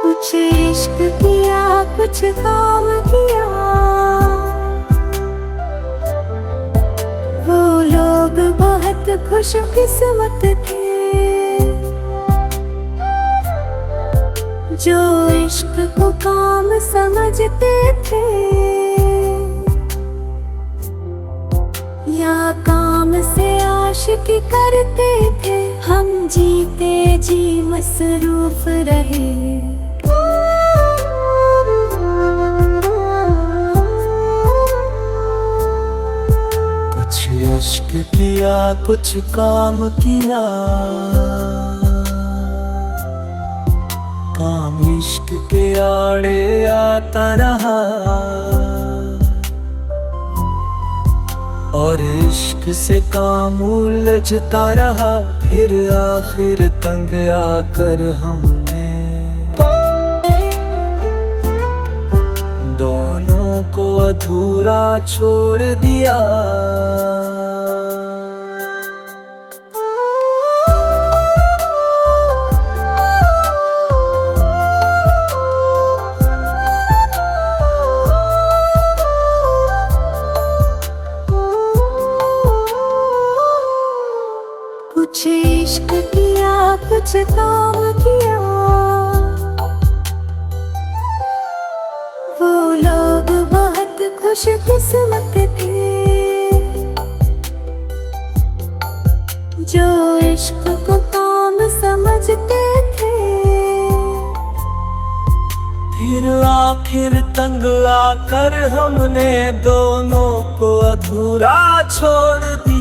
कुछ इश्क किया कुछ काम किया, वो लोग बहुत खुशकिस्मत थे जो इश्क को काम समझते थे या काम से आशिकी करते थे। हम जीते जी मसरूफ रहे, कुछ इश्क किया कुछ काम किया, काम इश्क के आड़े आता रहा और इश्क से काम उलझता रहा। फिर आखिर तंग आकर हमने दोनों को अधूरा छोड़ दिया। कुछ इश्क किया कुछ काम किया, वो लोग बहुत खुशकिस्मत थे जो इश्क को काम समझते थे। फिर आखिर तंग आकर हमने दोनों को अधूरा छोड़ दिया।